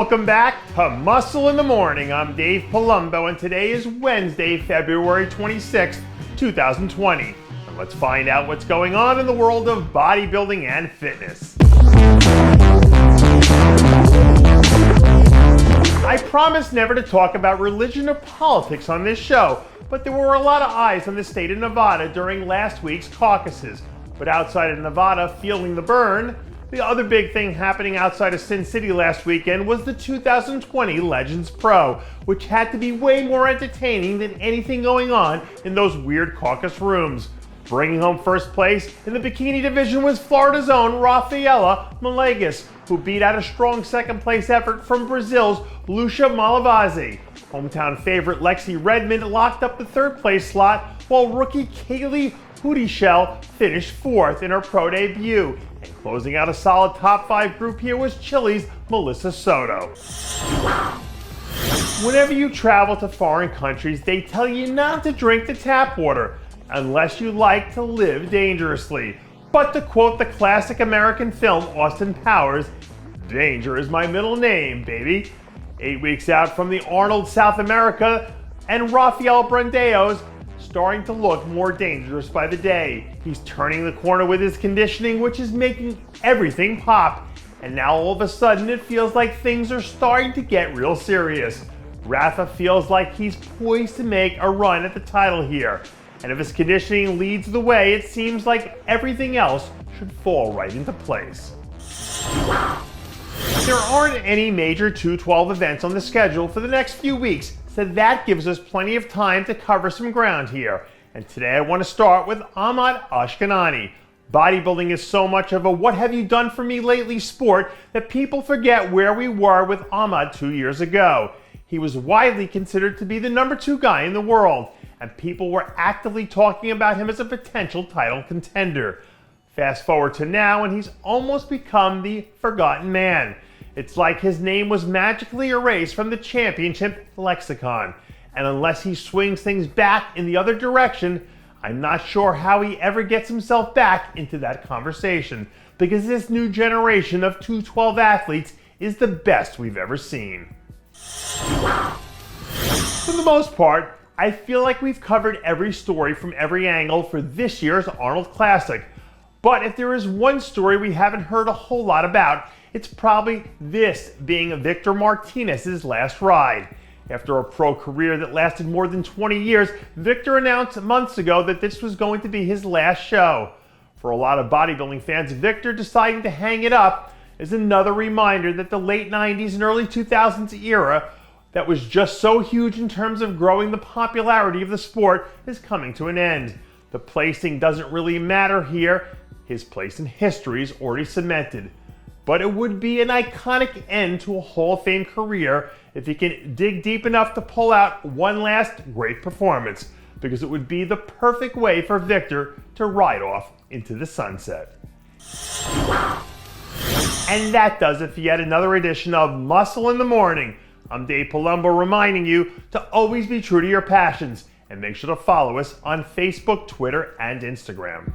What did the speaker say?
Welcome back to Muscle in the Morning. I'm Dave Palumbo, and today is Wednesday, February 26th, 2020. And let's find out what's going on in the world of bodybuilding and fitness. I promised never to talk about religion or politics on this show, but there were a lot of eyes on the state of Nevada during last week's caucuses. But outside of Nevada feeling the burn, the other big thing happening outside of Sin City last weekend was the 2020 Legends Pro, which had to be way more entertaining than anything going on in those weird caucus rooms. Bringing home first place in the bikini division was Florida's own Rafaela Malegas, who beat out a strong second place effort from Brazil's Lucia Malavasi. Hometown favorite Lexi Redmond locked up the third place slot, while rookie Kaylee Hudishell finished fourth in her pro debut. And closing out a solid top 5 group here was Chile's Melissa Soto. Whenever you travel to foreign countries, they tell you not to drink the tap water unless you like to live dangerously. But to quote the classic American film Austin Powers, danger is my middle name, baby. 8 weeks out from the Arnold South America, and Rafa Brandao's starting to look more dangerous by the day. He's turning the corner with his conditioning, which is making everything pop. And now all of a sudden it feels like things are starting to get real serious. Rafa feels like he's poised to make a run at the title here. And if his conditioning leads the way, it seems like everything else should fall right into place. There aren't any major 212 events on the schedule for the next few weeks, so that gives us plenty of time to cover some ground here. And today I want to start with Ahmad Ashkanani. Bodybuilding is so much of a what have you done for me lately sport that people forget where we were with Ahmad 2 years ago. He was widely considered to be the number 2 guy in the world, and people were actively talking about him as a potential title contender. Fast forward to now, and he's almost become the forgotten man. It's like his name was magically erased from the championship lexicon. And unless he swings things back in the other direction, I'm not sure how he ever gets himself back into that conversation, because this new generation of 212 athletes is the best we've ever seen. For the most part, I feel like we've covered every story from every angle for this year's Arnold Classic. But if there is one story we haven't heard a whole lot about, it's probably this being Victor Martinez's last ride. After a pro career that lasted more than 20 years, Victor announced months ago that this was going to be his last show. For a lot of bodybuilding fans, Victor deciding to hang it up is another reminder that the late 90s and early 2000s era that was just so huge in terms of growing the popularity of the sport is coming to an end. The placing doesn't really matter here. His place in history is already cemented. But it would be an iconic end to a Hall of Fame career if he can dig deep enough to pull out one last great performance, because it would be the perfect way for Victor to ride off into the sunset. And that does it for yet another edition of Muscle in the Morning. I'm Dave Palumbo, reminding you to always be true to your passions, and make sure to follow us on Facebook, Twitter, and Instagram.